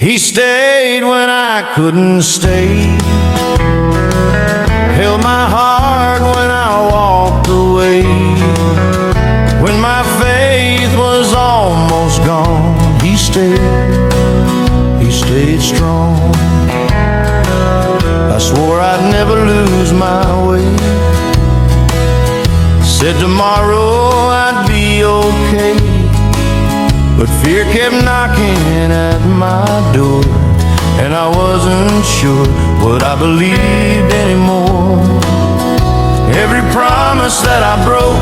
He stayed when I couldn't stay, held my heart when I walked away. When my faith was almost gone, he stayed strong. I swore I'd never lose my way, said tomorrow I'd be okay. But fear kept knocking at my door, and I wasn't sure what I believed anymore. Every promise that I broke,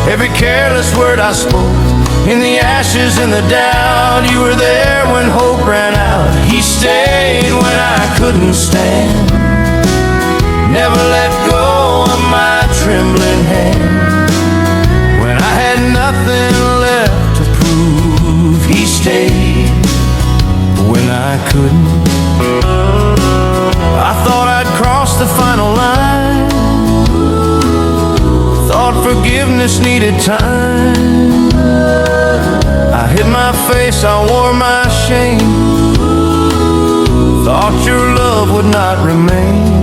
every careless word I spoke, in the ashes and the doubt, you were there when hope ran out. He stayed when I couldn't stand, never let go of my trembling hand. When I had nothing left to prove, he stayed when I couldn't. I thought I'd crossed the final line, thought forgiveness needed time. I hid my face, I wore my shame, thought your love would not remain.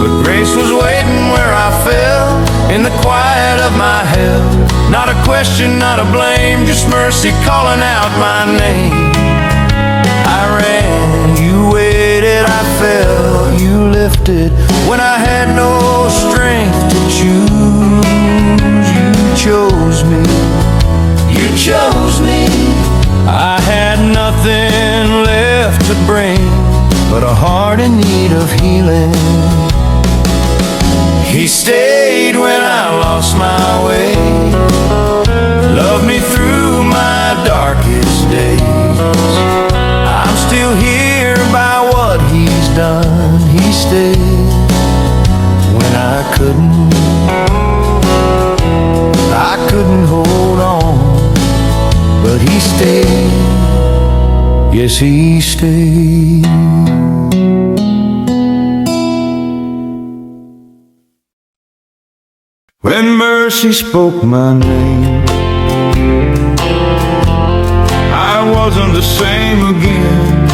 But grace was waiting where I fell, in the quiet of my hell. Not a question, not a blame, just mercy calling out my name. I ran, you waited, I fell, you lifted when I had no strength to choose. You chose me, you chose me. I had nothing left to bring but a heart in need of healing. He stayed when I lost my way, loved me through my darkest days. I'm still here by what he's done. He stayed when I couldn't hold on, but he stayed, yes he stayed. When mercy spoke my name, I wasn't the same again.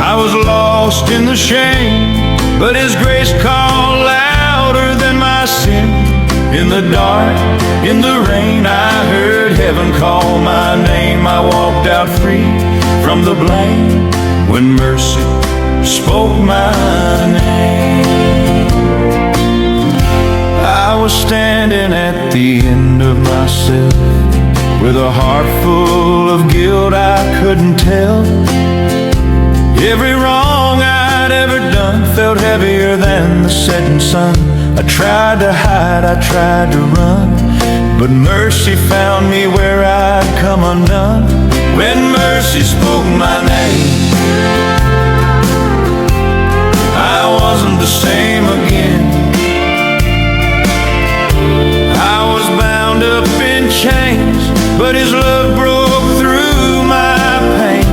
I was lost in the shame, but his grace called louder than my sin. In the dark, in the rain, I heard heaven call my name. I walked out free from the blame when mercy spoke my name. I was standing at the end of myself, with a heart full of guilt I couldn't tell. Every wrong I'd ever done felt heavier than the setting sun. I tried to hide, I tried to run, but mercy found me where I'd come undone. When mercy spoke my name, I wasn't the same again. I was bound up in chains, but his love broke through my pain.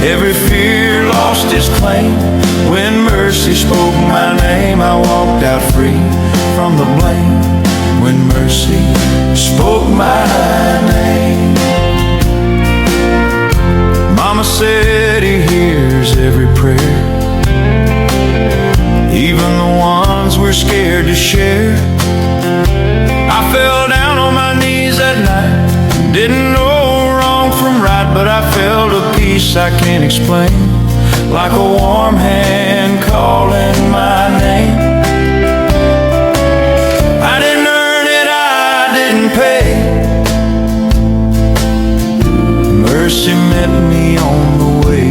Every fear lost its claim. When mercy spoke my name, I walked out free from the blame. When mercy spoke my name. Mama said he hears every prayer, even the ones we're scared to share. I fell down on my knees that night, didn't know wrong from right, but I felt a peace I can't explain, like a warm hand calling my name. I didn't earn it, I didn't pay. Mercy met me on the way,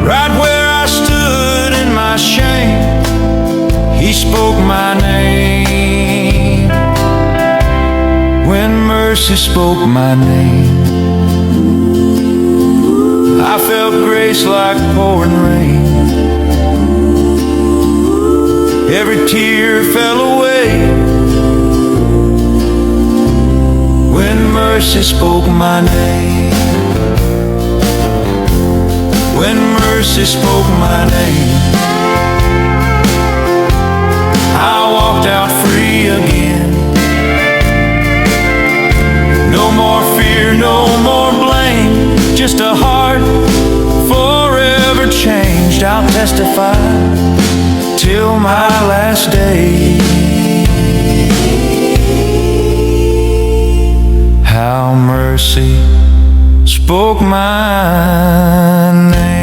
right where I stood in my shame. He spoke my name. When mercy spoke my name, I felt grace like pouring rain. Every tear fell away when mercy spoke my name. When mercy spoke my name, I walked out free again. No more I'll testify till my last day. How mercy spoke my name.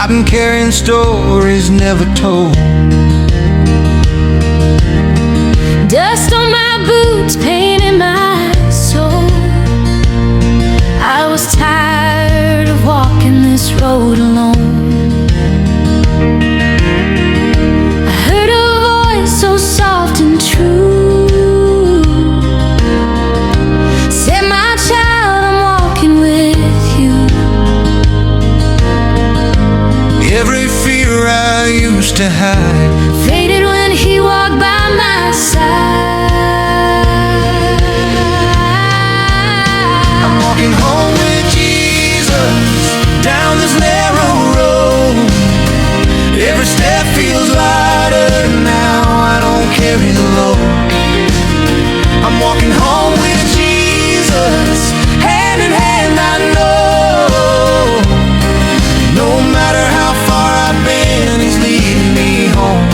I've been carrying stories never told. Dust on my boots, pain in my soul. I was tired of walking this road alone. I heard a voice so soft and true, said, my child, I'm walking with you. Every fear I used to hide faded when he walked by my side. I'm walking home with Jesus down this narrow road. Every step feels lighter now, I don't carry the load. I'm walking home with Jesus, hand in hand, I know. No matter how far I've been, he's leading me home.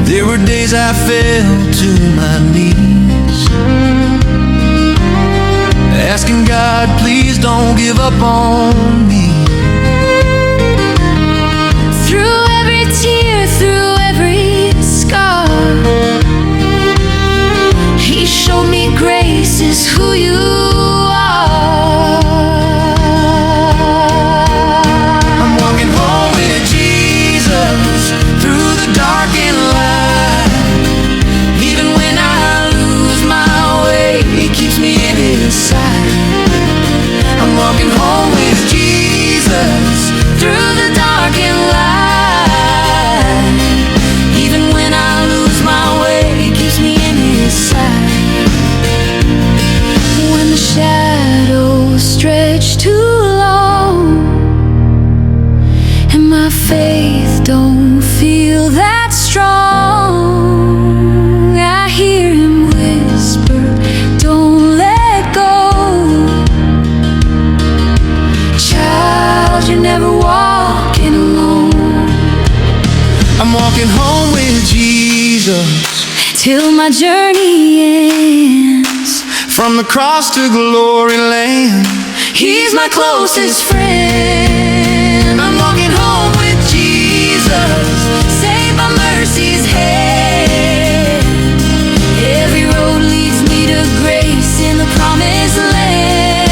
There were days I fell to my knees, asking God, please don't give up on me. Through every tear, through every scar, he showed me grace is who you are. I'm walking home with Jesus through the dark and light. Even when I lose my way, he keeps me in his sight. I'm walking home with Jesus through the dark and light. Even when I lose my way, he keeps me in his sight. When the shadows stretch too long and my faith don't feel that strong, I hear him whisper, don't let go. Child, you're never walking alone. I'm walking home with Jesus Till my journey ends, from the cross to glory land. he's my closest friend. I'm walking home with Jesus, Saved by mercy's hand. Every road leads me to grace in the promised land.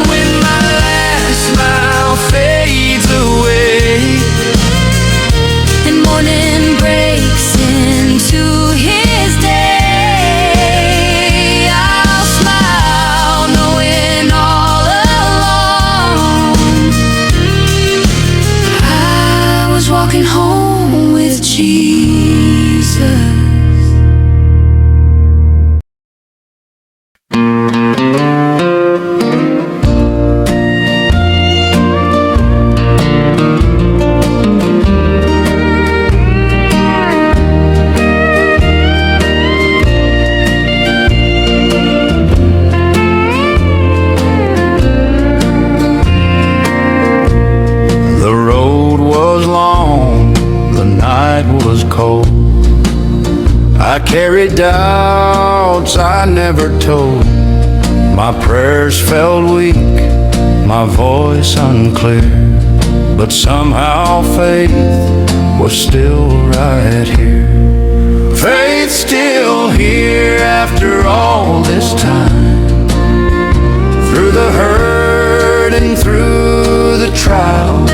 when my last smile fades away And morning breaks into his day, I'll smile knowing all along I was walking home with Jesus. The road was long, the night was cold. I carried doubts I never told. My prayers felt weak, my voice unclear, but somehow faith was still right here. Faith still here after all this time. Through the hurt and through the trial,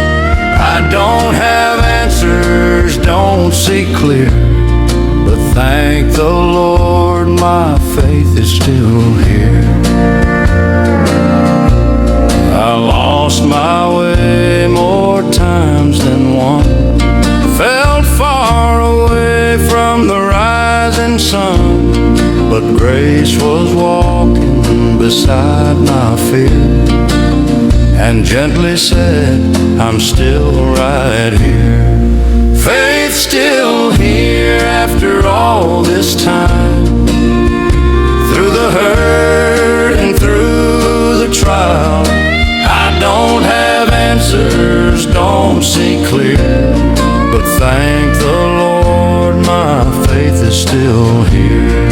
I don't have answers, don't see clear, but thank the Lord, my faith is still here. I lost my way more times than one, felt far away from the rising sun, but grace was walking beside my fear and gently said, I'm still right here. Faith still here after all this time, through the hurt and through the trial. I don't have answers, don't see clear, but thank the Lord, my faith is still here.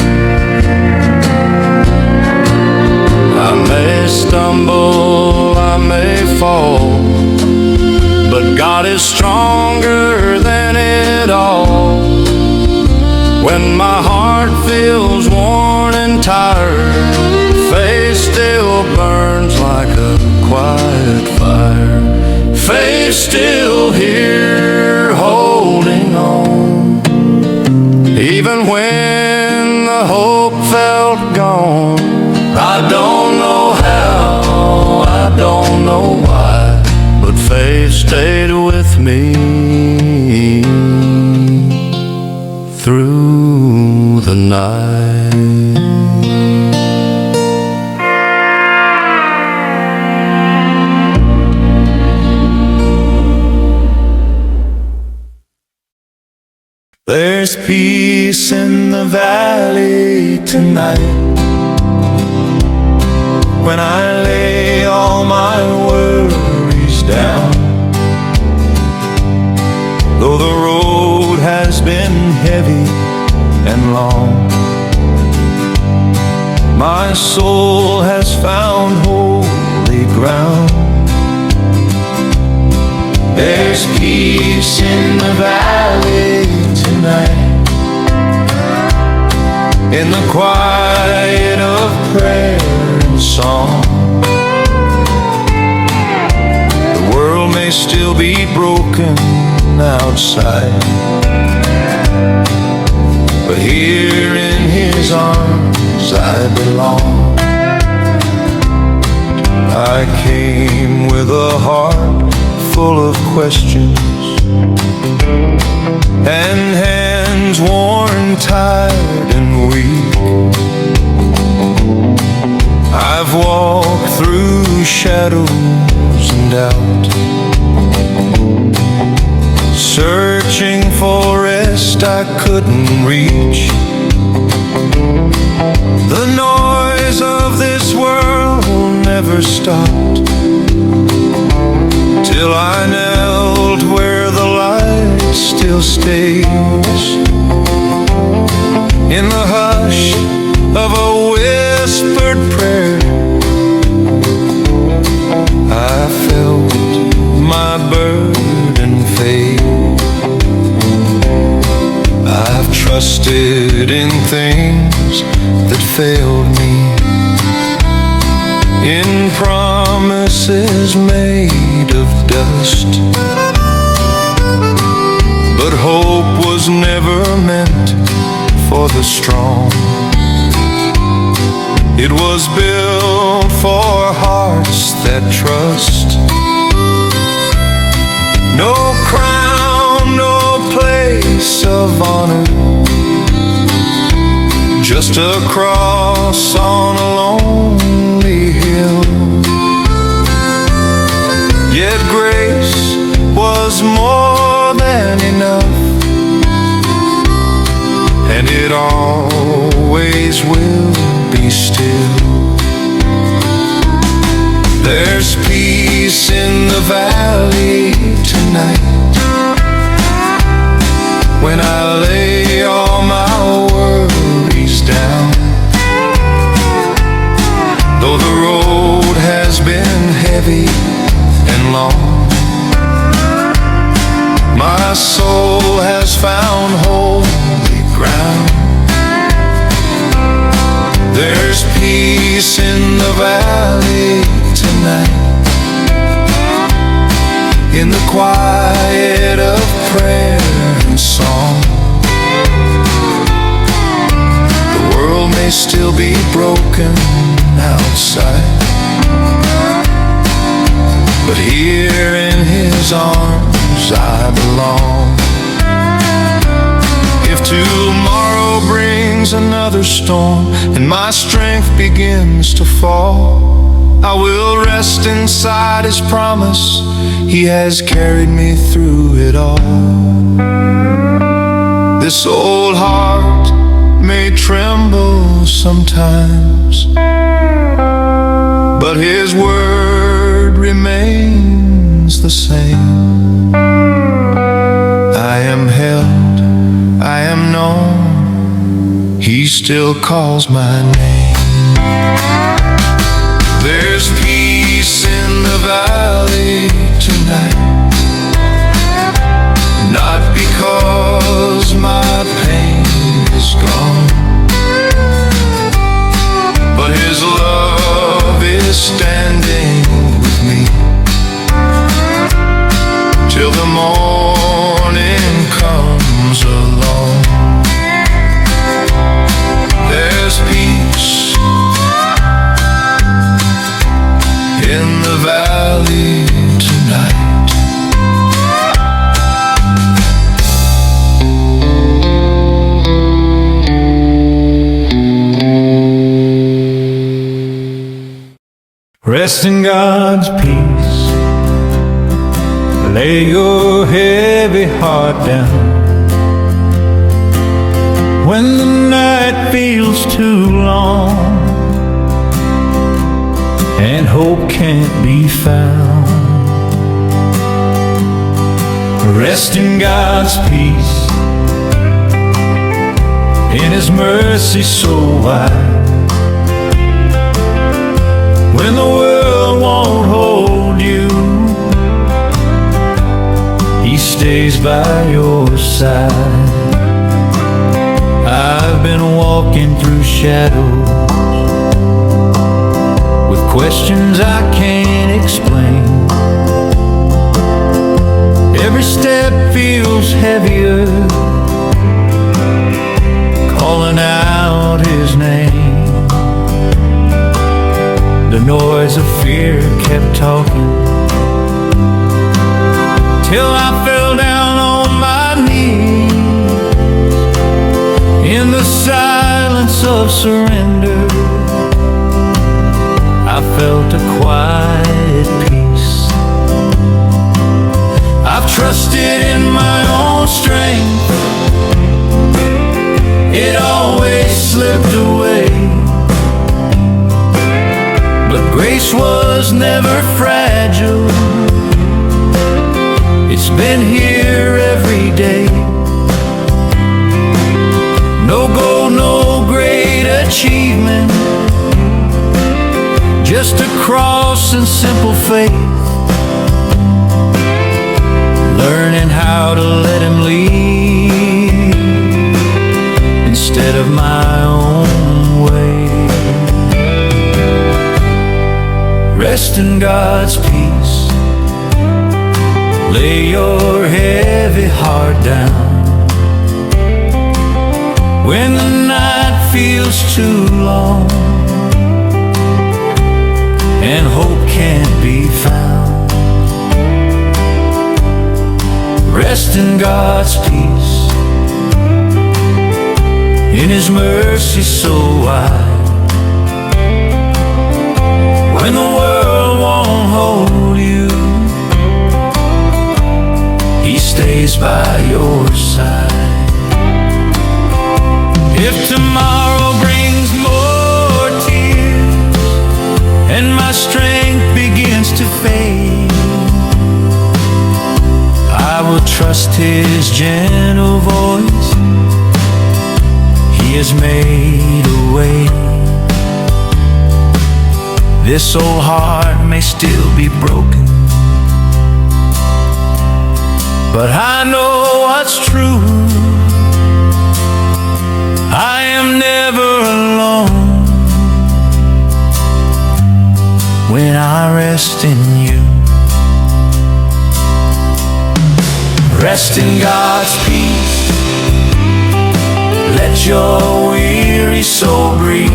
I may stumble, I may fall, but God is stronger than it all. When my heart feels worn and tired, faith still burns like a quiet fire. Faith still here holding on, even when the hope felt gone. I don't know how, I don't know why, but faith stayed with me through the night. There's peace in the valley tonight, when I lay all my worries down. Though the road has been heavy and long, my soul has found holy ground. There's peace in the valley tonight, in the quiet of prayer and song. The world may still be broken outside, but here in His arms I belong. I came with a heart full of questions and hands worn, tired and weak. I've walked through shadows and doubt, searching for rest I couldn't reach. The noise of this world never stopped, till I knelt where the light still stays. In the hush of a whispered prayer, I felt my burden fade. I've trusted in things that failed me, in promises made of dust, but hope was never meant for the strong. It was built for hearts that trust. No crown, no place of honor, just a cross on a lonely hill. Yet grace was more than enough, and it always will be still. There's peace in the valley tonight, when I lay all my worries down. Though the road has been heavy and long, my soul has found holy ground. There's peace in the valley tonight, in the quiet of prayer and song. may still be broken outside, but here in His arms I belong. If tomorrow brings another storm and my strength begins to fall, I will rest inside His promise. He has carried me through it all. This old heart may tremble sometimes, but His word remains the same. I am held, I am known, He still calls my name. There's peace in the valley tonight, not because my pain is gone, but His love is standing with me till the morning comes along. There's peace in the valley tonight. Rest in God's peace. Lay your heavy heart down. When the night feels too long and hope can't be found, rest in God's peace. In His mercy so wide, when the world won't hold you, He stays by your side. I've been walking through shadows with questions I can't explain. Every step feels heavier, calling out His name. The noise of fear kept talking till I fell down on my knees. In the silence of surrender, I felt a quiet peace. I've trusted in my own strength, it always slipped away. But grace was never fragile, it's been here every day. No gold, no great achievement, just a cross and simple faith. Learning how to let Him lead instead of my own way. Rest in God's peace. Lay your heavy heart down. When the night feels too long and hope can't be found, rest in God's peace. In His mercy so wide, when the world won't hold you, He stays by your side. If tomorrow brings more tears and my strength begins to fade, I will trust His gentle voice. He has made a way. This old heart may still be broken, but I know what's true. I am never alone when I rest in You. Rest in God's peace. Let your weary every soul breathe.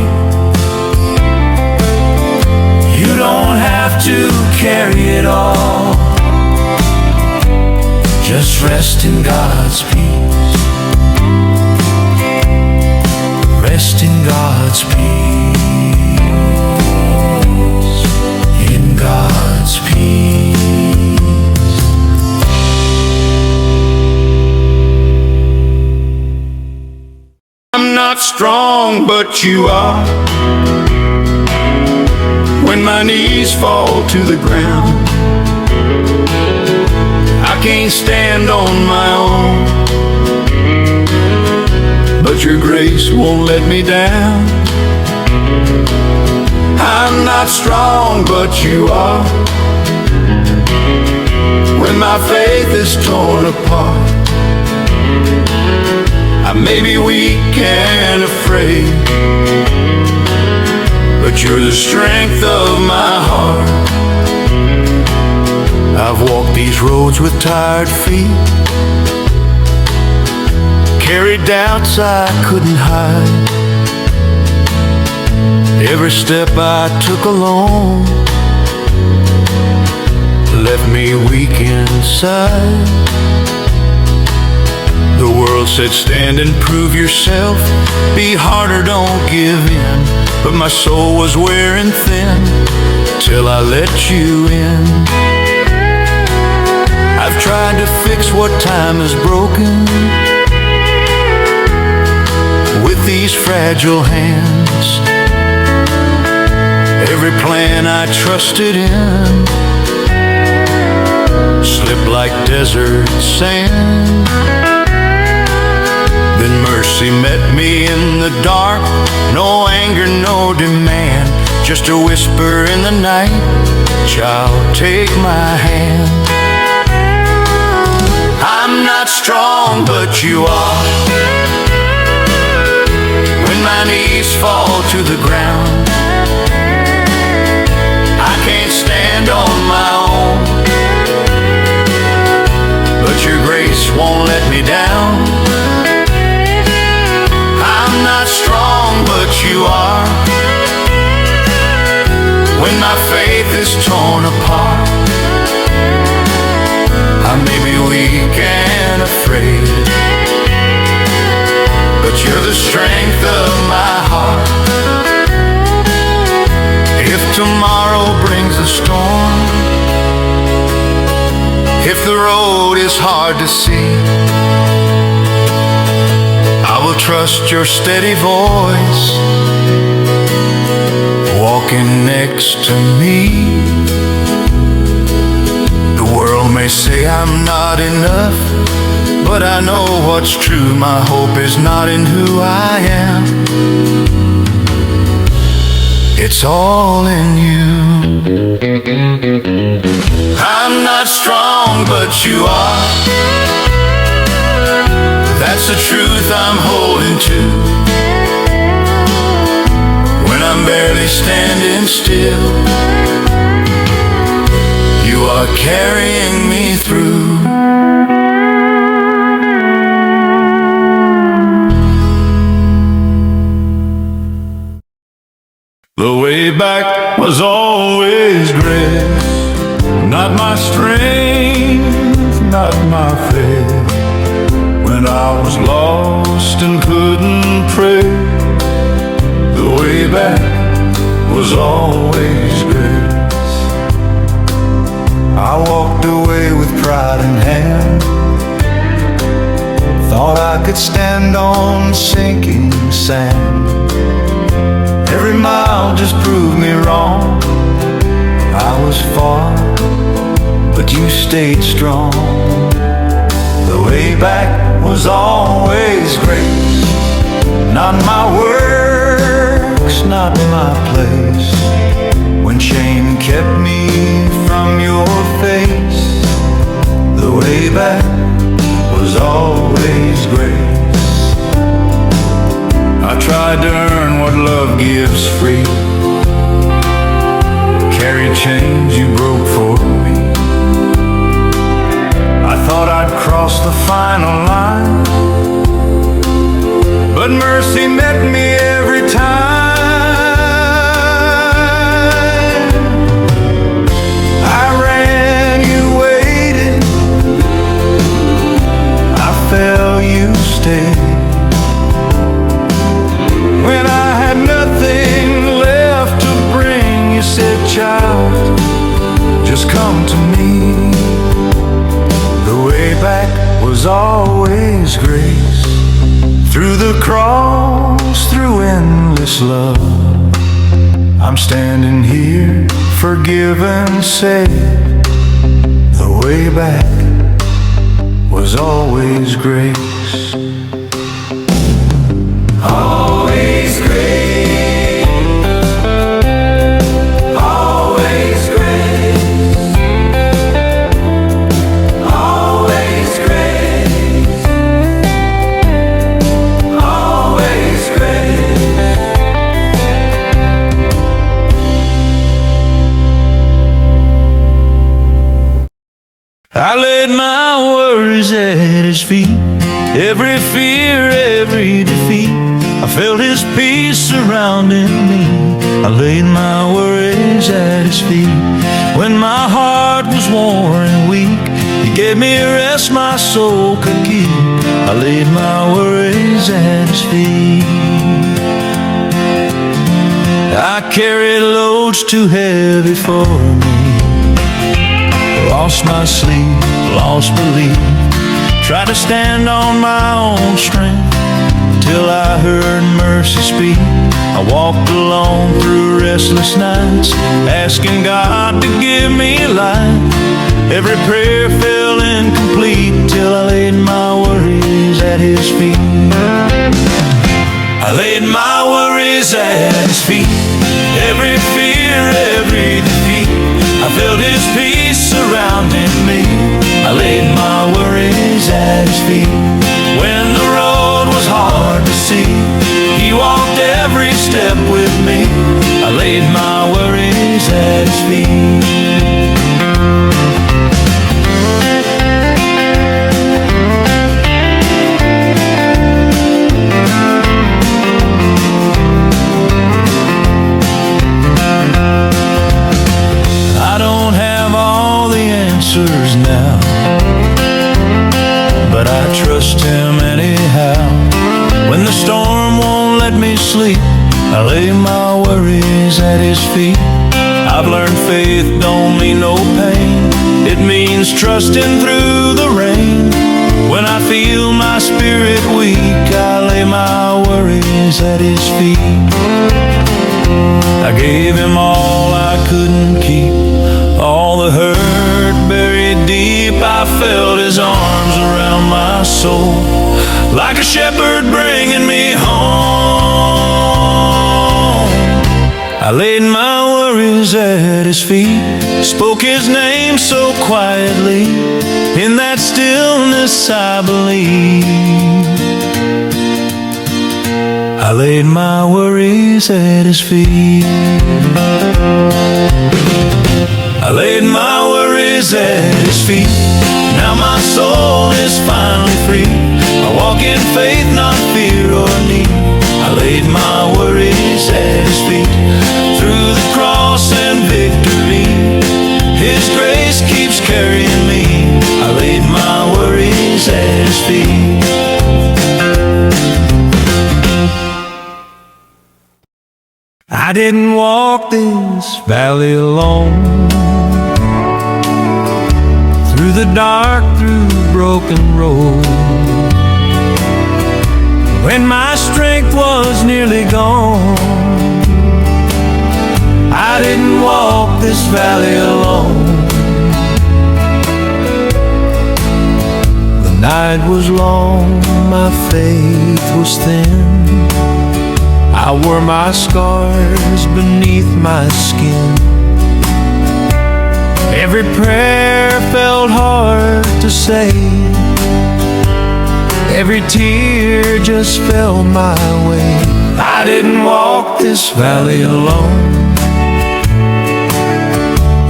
You don't have to carry it all. Just rest in God's peace. Rest in God's peace. In God's peace. I'm not strong, but you are. When my knees fall to the ground, I can't stand on my own, but your grace won't let me down. I'm not strong, but you are. When my faith is torn apart, I may be weak and afraid, but you're the strength of my heart. I've walked these roads with tired feet, carried doubts I couldn't hide. Every step I took alone left me weak inside. The world said, stand and prove yourself, be harder, don't give in. But my soul was wearing thin till I let you in. I've tried to fix what time has broken with these fragile hands. Every plan I trusted in slipped like desert sand. Then mercy met me in the dark. No anger, no demand, just a whisper in the night, child, take my hand. I'm not strong, but you are. When my knees fall to the ground, I can't stand on my own, but your grace won't let me down. I'm not strong, but you are. When my faith is torn apart, I may be weak and afraid, but you're the strength of my heart. If tomorrow brings a storm, if the road is hard to see, I will trust your steady voice, walking next to me. The world may say I'm not enough, but I know what's true. My hope is not in who I am, it's all in you. I'm not strong, but you are. That's the truth I'm holding to. When I'm barely standing still, you are carrying me through. The way back was always grace, not my strength, not my faith. When I was lost and couldn't pray, the way back was always grace. I walked away with pride in hand, thought I could stand on sinking sand. Every mile just proved me wrong. I was far, but you stayed strong. The way back was always grace, not my works, not my place. When shame kept me from your face, the way back was always grace. I tried to earn what love gives free, carried chains you broke for me. I thought I'd cross the final line, but mercy met me every was always grace. Through the cross, through endless love, I'm standing here, forgiven, saved. The way back was always grace. Always grace. Always grace. Always grace. Always grace. I laid my worries at His feet, every fear, every defeat. I felt His peace surrounding me. I laid my worries at His feet. When my heart was worn and weak, He gave me a rest my soul could keep. I laid my worries at His feet. I carried loads too heavy for me, lost my sleep, lost belief, tried to stand on my own strength, till I heard mercy speak. I walked alone through restless nights, asking God to give me life. Every prayer fell incomplete, till I laid my worries at His feet. I laid my worries at His feet, every fear, every defeat. I felt His peace surrounding me. I laid my worries at His feet. When the road was hard to see, He walked every step with me. I laid my worries at His feet. I don't have all the answers now, but I trust Him anyhow. When the storm won't let me sleep, I lay my worries at His feet. I've learned faith don't mean no pain, it means trusting through the rain. When I feel my spirit weak, I lay my worries at His feet. I gave Him all I couldn't keep, all the hurt buried deep. I felt His arms around my soul, like a shepherd bringing me home. I laid my worries at His feet, spoke His name so quietly. In that stillness I believe. I laid my worries at His feet. I laid my worries at His feet. Now my soul is finally free. I walk in faith, not fear or need. I laid my worries at His feet. Through the cross and victory, His grace keeps carrying me. I laid my worries at His feet. I didn't walk this valley alone, through the dark, through broken road. When my strength was nearly gone, I didn't walk this valley alone. The night was long, my faith was thin. I wore my scars beneath my skin. Every prayer felt hard to say, every tear just fell my way. I didn't walk this valley alone,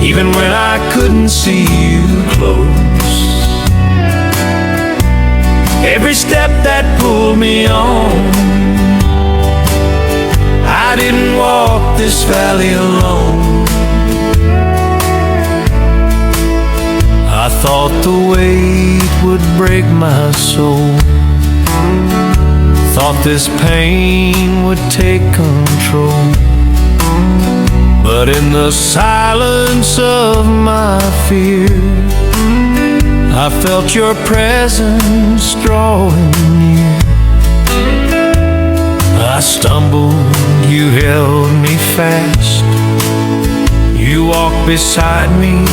even when I couldn't see you close. Every step that pulled me on, I didn't walk this valley alone. I thought the weight would break my soul, thought this pain would take control. But in the silence of my fear, I felt your presence drawing near. I stumbled, you held me fast. You walked beside me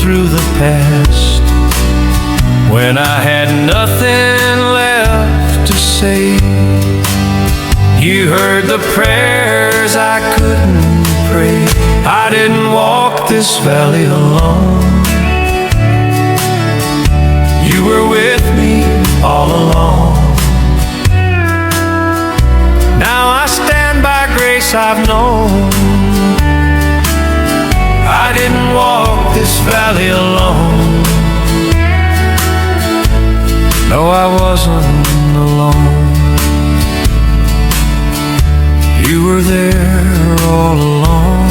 through the past. When I had nothing left to say, you heard the prayers I couldn't pray. I didn't walk this valley alone. You were with me all along. Now I stand by grace I've known. I didn't walk this valley alone. No, I wasn't alone. You were there all along.